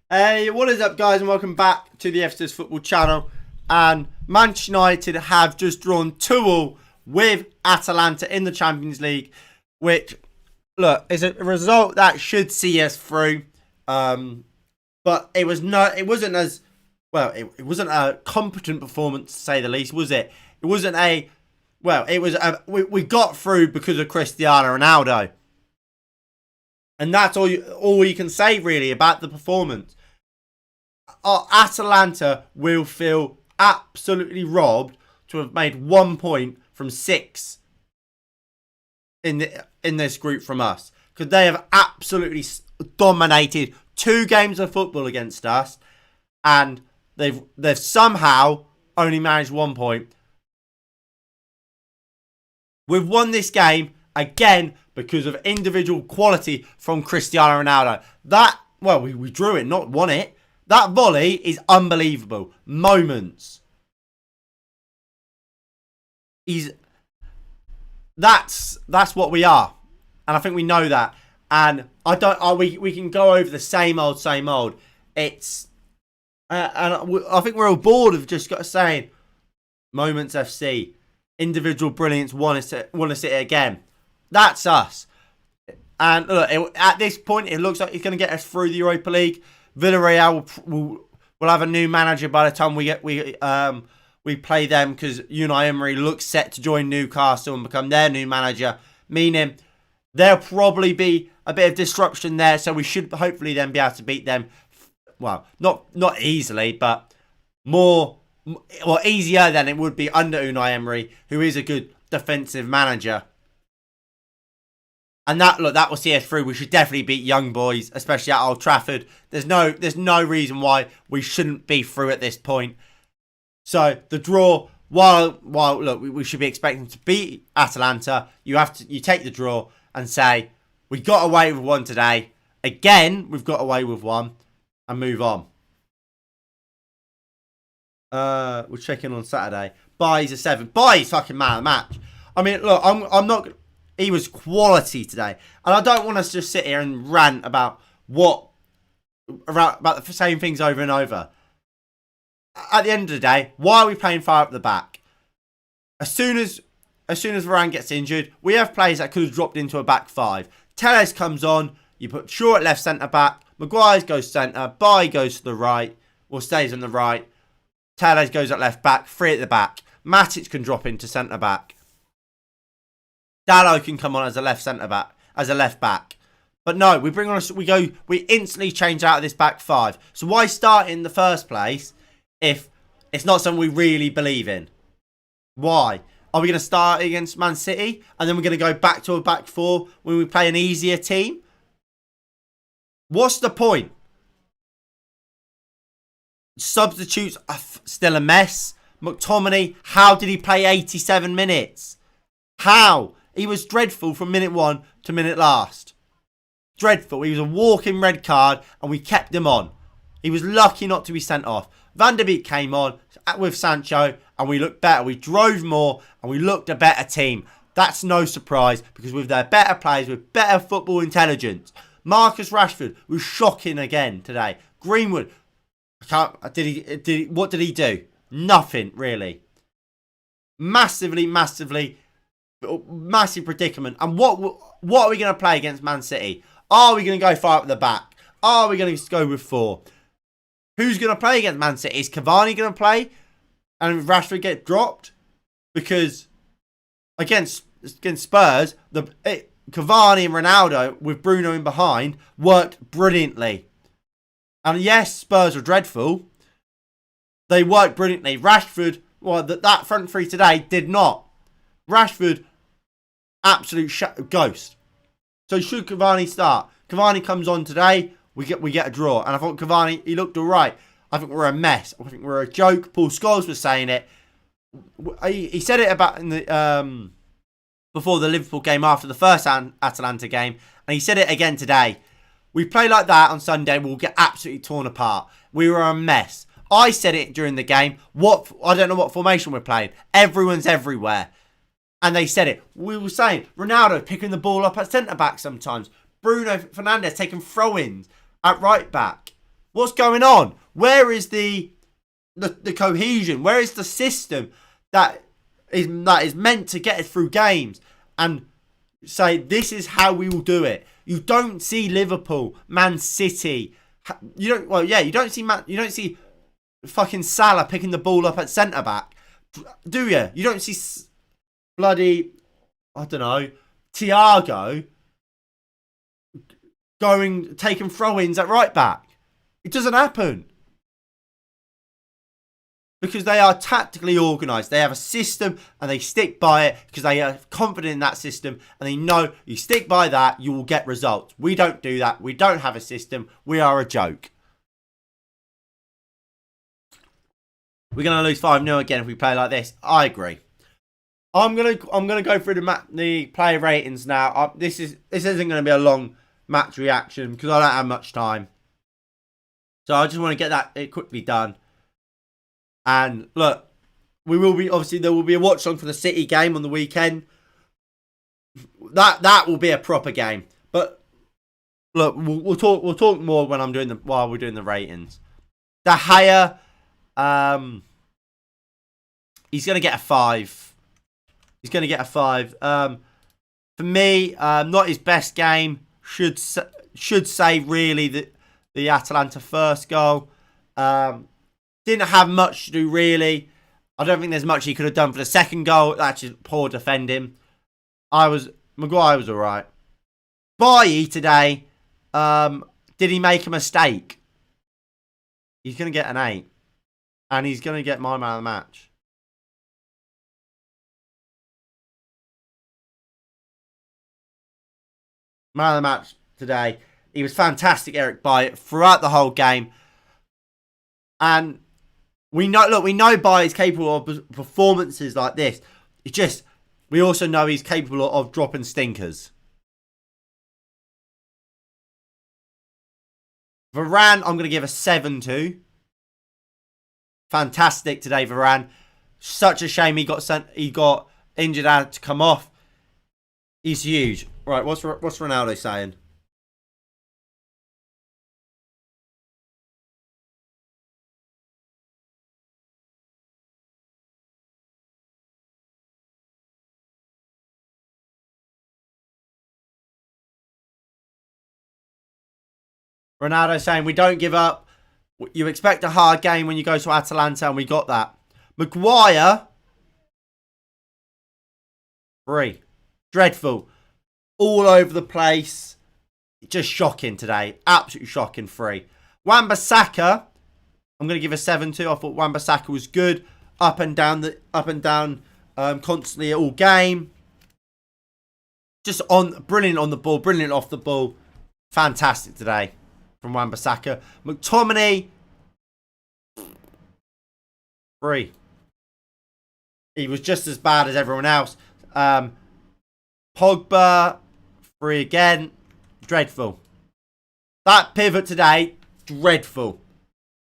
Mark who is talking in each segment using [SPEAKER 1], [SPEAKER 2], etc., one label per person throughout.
[SPEAKER 1] Hey, what is up, guys, and welcome back to the FCS Football channel. And Manchester United have just drawn 2-2 with Atalanta in the Champions League, which, look, is a result that should see us through. But it wasn't as well. It wasn't a competent performance, to say the least, was it? It wasn't a well. It was we got through because of Cristiano Ronaldo. And that's all you can say, really, about the performance. Atalanta will feel absolutely robbed to have made 1 point from 6 in this group from us. Because they have absolutely dominated 2 games of football against us. And they've somehow only managed 1 point. We've won this game, again, because of individual quality from Cristiano Ronaldo. We drew it, not won it. That volley is unbelievable. Moments. That's what we are. And I think we know that. And we can go over the same old. It's I think we're all bored of just saying Moments FC, individual brilliance, want to see it again. That's us. And look, at this point, it looks like it's going to get us through the Europa League. Villarreal will have a new manager by the time we play them, because Unai Emery looks set to join Newcastle and become their new manager, meaning there'll probably be a bit of disruption there. So we should hopefully then be able to beat them. Well, not easily, but easier than it would be under Unai Emery, who is a good defensive manager. And that will see us through. We should definitely beat Young Boys, especially at Old Trafford. There's no reason why we shouldn't be through at this point. So the draw, while look, we should be expecting to beat Atalanta. You take the draw and say we got away with one today. Again, we've got away with one, and move on. We're checking on Saturday. Bai's a 7. Bai's fucking man of the match. I mean, look, I'm not. He was quality today. And I don't want us to just sit here and rant about about the same things over and over. At the end of the day, why are we playing far up the back? As soon as Varane gets injured, we have players that could have dropped into a back 5. Telles comes on, you put Shaw at left centre back, Maguire goes centre, Bai goes to the right, or stays on the right, Telles goes at left back, 3 at the back. Matic can drop into centre back. Dallo can come on as a left centre back, as a left back. But no, we instantly change out of this back 5. So why start in the first place if it's not something we really believe in? Why? Are we going to start against Man City and then we're going to go back to a back 4 when we play an easier team? What's the point? Substitutes are still a mess. McTominay, how did he play 87 minutes? How? He was dreadful from minute 1 to minute last. Dreadful. He was a walking red card and we kept him on. He was lucky not to be sent off. Van der Beek came on with Sancho and we looked better. We drove more and we looked a better team. That's no surprise because with their better players, with better football intelligence. Marcus Rashford was shocking again today. Greenwood, what did he do? Nothing, really. Massive predicament. And what are we going to play against Man City? Are we going to go far up the back? Are we going to go with 4? Who's going to play against Man City? Is Cavani going to play and Rashford get dropped? Because against Spurs, Cavani and Ronaldo with Bruno in behind worked brilliantly. And yes, Spurs are dreadful. They worked brilliantly. Rashford, that front 3 today did not. Rashford, absolute ghost. So should Cavani start? Cavani comes on today, we get a draw. And I thought Cavani, he looked alright. I think we're a mess. I think we're a joke. Paul Scholes was saying it. He said it about in the before the Liverpool game after the first Atalanta game. And he said it again today. We play like that on Sunday, we'll get absolutely torn apart. We were a mess. I said it during the game. I don't know what formation we're playing. Everyone's everywhere. And they said it. We were saying Ronaldo picking the ball up at centre back sometimes. Bruno Fernandes taking throw-ins at right back. What's going on? Where is the cohesion? Where is the system that is meant to get us through games and say this is how we will do it? You don't see Liverpool, Man City. You don't. Well, yeah, you don't see fucking Salah picking the ball up at centre back, do you? You don't see bloody, I don't know, Thiago taking throw-ins at right back. It doesn't happen. Because they are tactically organised. They have a system and they stick by it because they are confident in that system and they know you stick by that, you will get results. We don't do that. We don't have a system. We are a joke. We're going to lose 5-0 again if we play like this. I agree. I'm gonna go through the player ratings now. This isn't going to be a long match reaction because I don't have much time. So I just want to get that quickly done. And look, there will be a watch along for the City game on the weekend. That will be a proper game. But look, we'll talk more when while we're doing the ratings. De Gea, he's gonna get a 5. He's gonna get a 5. For me, not his best game. Should say really the Atalanta first goal. Didn't have much to do, really. I don't think there's much he could have done for the second goal. That's just poor defending. Maguire was alright. Bailly today, did he make a mistake? He's going to get an 8. And he's going to get my man of the match. Man of the match today. He was fantastic, Eric Bailly, throughout the whole game. And we know Bailly's capable of performances like this. It's just, we also know he's capable of dropping stinkers. Varane, I'm going to give a 7 to. Fantastic today, Varane. Such a shame he got injured and had to come off. He's huge. Right, what's Ronaldo saying? Ronaldo saying, we don't give up. You expect a hard game when you go to Atalanta, and we got that. Maguire, 3. Dreadful. All over the place. Just shocking today. Absolutely shocking, 3. Wan-Bissaka, I'm going to give a 7 to. I thought Wan-Bissaka was good. Up and down, constantly all game. Just brilliant on the ball, brilliant off the ball. Fantastic today from Wan-Bissaka. McTominay, 3. He was just as bad as everyone else. Pogba, 3 again. Dreadful. That pivot today, dreadful.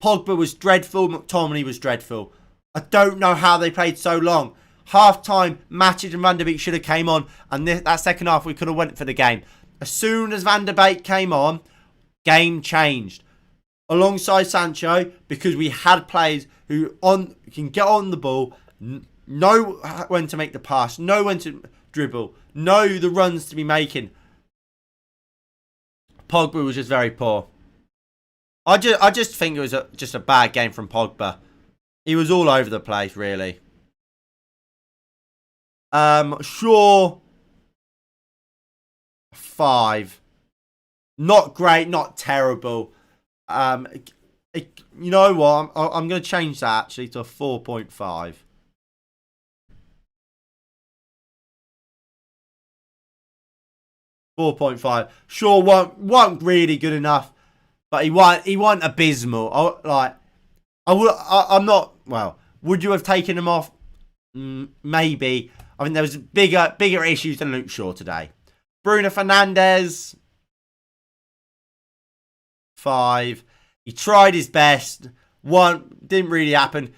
[SPEAKER 1] Pogba was dreadful. McTominay was dreadful. I don't know how they played so long. Half time, Matic and Van der Beek should have came on, and that second half we could have went for the game. As soon as Van der Beek came on, game changed. Alongside Sancho, because we had players who can get on the ball, know when to make the pass, know when to dribble, know the runs to be making. Pogba was just very poor. I just think it was just a bad game from Pogba. He was all over the place, really. Shaw, 5. Not great, not terrible. You know what? I'm going to change that actually to a 4.5. Shaw weren't really good enough, but he wasn't abysmal. I'm not. Well, would you have taken him off? Maybe. I think there was bigger issues than Luke Shaw today. Bruno Fernandes, 5. He tried his best. Didn't really happen.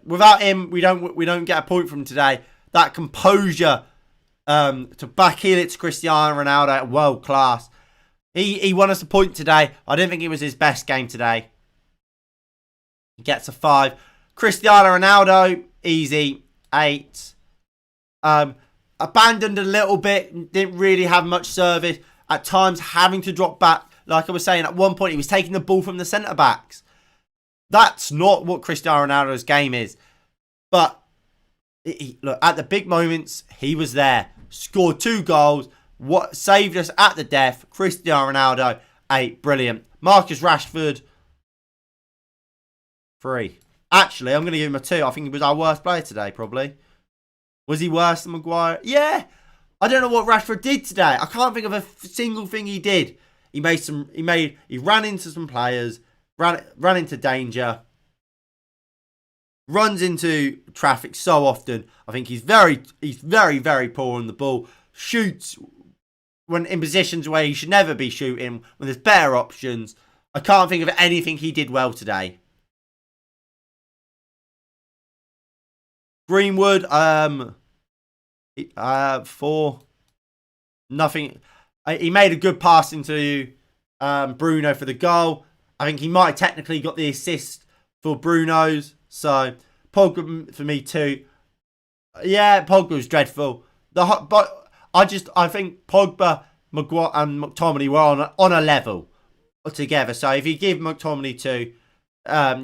[SPEAKER 1] Without him, we don't get a point from today. That composure to backheel it to Cristiano Ronaldo, world class. He won us a point today. I don't think it was his best game today. He gets a 5. Cristiano Ronaldo, easy, 8. Abandoned a little bit, didn't really have much service. At times, having to drop back. Like I was saying, at one point, he was taking the ball from the centre-backs. That's not what Cristiano Ronaldo's game is. But, look, at the big moments, he was there. Scored 2 goals. What saved us at the death. Cristiano Ronaldo, 8. Brilliant. Marcus Rashford, 3. Actually, I'm going to give him a 2. I think he was our worst player today, probably. Was he worse than Maguire? Yeah. I don't know what Rashford did today. I can't think of a single thing he did. He ran into some players, ran into danger, runs into traffic so often. I think he's very, very poor on the ball. Shoots when in positions where he should never be shooting, when there's better options. I can't think of anything he did well today. Greenwood, 4. Nothing. He made a good pass into Bruno for the goal. I think he might have technically got the assist for Bruno's. So, Pogba for me too. Yeah, Pogba was dreadful. But I think Pogba, Maguire and McTominay were on a level together. So, if you give McTominay 2,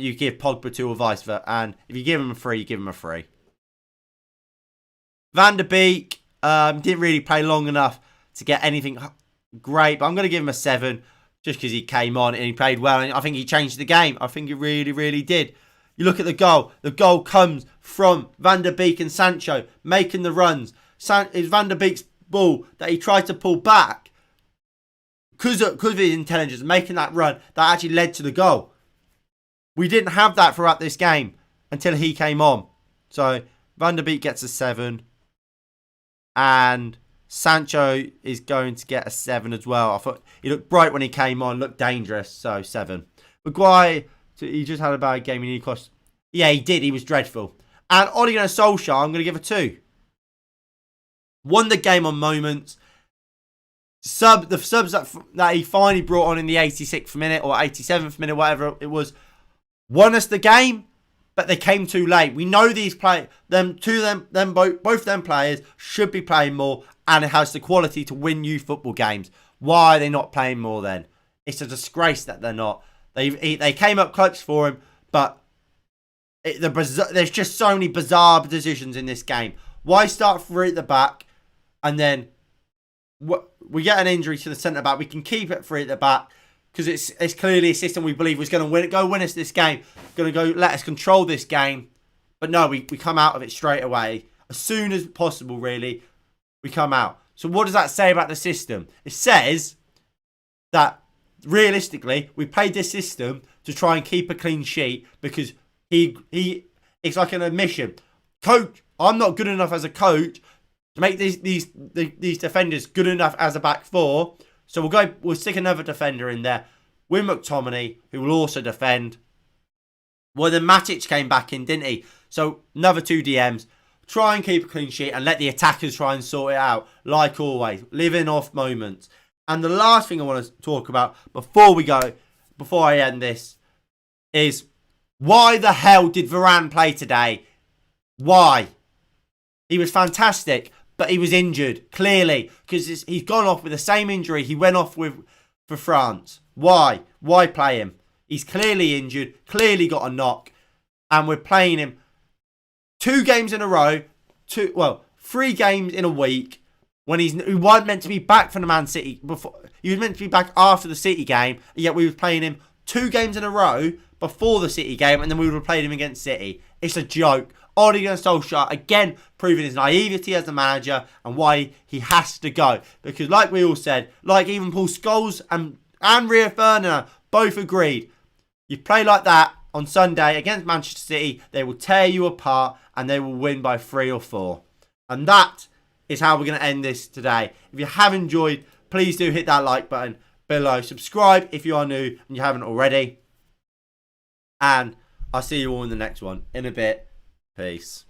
[SPEAKER 1] you give Pogba 2 or vice versa. And if you give him a 3, you give him a 3. Van der Beek didn't really play long enough to get anything great, but I'm going to give him a 7 just because he came on and he played well, and I think he changed the game. I think he really, really did. You look at the goal. The goal comes from Van der Beek and Sancho making the runs. It's Van der Beek's ball that he tried to pull back because of his intelligence, making that run that actually led to the goal. We didn't have that throughout this game until he came on. So Van der Beek gets a 7. And Sancho is going to get a 7 as well. I thought he looked bright when he came on, looked dangerous, so 7. Maguire, he just had a bad game in Newcastle. Yeah, he did. He was dreadful. And Ole Gunnar Solskjaer, I'm going to give a 2. Won the game on moments. The subs that he finally brought on in the 86th minute or 87th minute, whatever it was, won us the game. But they came too late. We know these both them players should be playing more, and it has the quality to win you football games. Why are they not playing more then? It's a disgrace that they're not. They came up clutch for him, but there's just so many bizarre decisions in this game. Why start 3 at the back, and then we get an injury to the centre back? We can keep it 3 at the back. Because it's clearly a system we believe was going to win us this game. Going to go let us control this game. But no, we come out of it straight away. As soon as possible, really, we come out. So what does that say about the system? It says that, realistically, we played this system to try and keep a clean sheet. Because it's like an admission. Coach, I'm not good enough as a coach to make these defenders good enough as a back 4. So we'll stick another defender in there with McTominay, who will also defend. Well, then Matic came back in, didn't he? So another 2 DMs. Try and keep a clean sheet and let the attackers try and sort it out. Like always, living off moments. And the last thing I want to talk about before I end this, is why the hell did Varane play today? Why? He was fantastic. But he was injured, clearly, because he's gone off with the same injury he went off with for France. Why? Why play him? He's clearly injured, clearly got a knock, and we're playing him 2 games in a row, 3 games in a week, when he wasn't meant to be back for the Man City before. He was meant to be back after the City game, yet we were playing him 2 games in a row before the City game, and then we would have played him against City. It's a joke. Ole Gunnar Solskjaer, again, proving his naivety as a manager and why he has to go. Because like we all said, like even Paul Scholes and Rio Ferdinand both agreed, you play like that on Sunday against Manchester City, they will tear you apart and they will win by 3 or 4. And that is how we're going to end this today. If you have enjoyed, please do hit that like button below. Subscribe if you are new and you haven't already. And I'll see you all in the next one in a bit. Peace.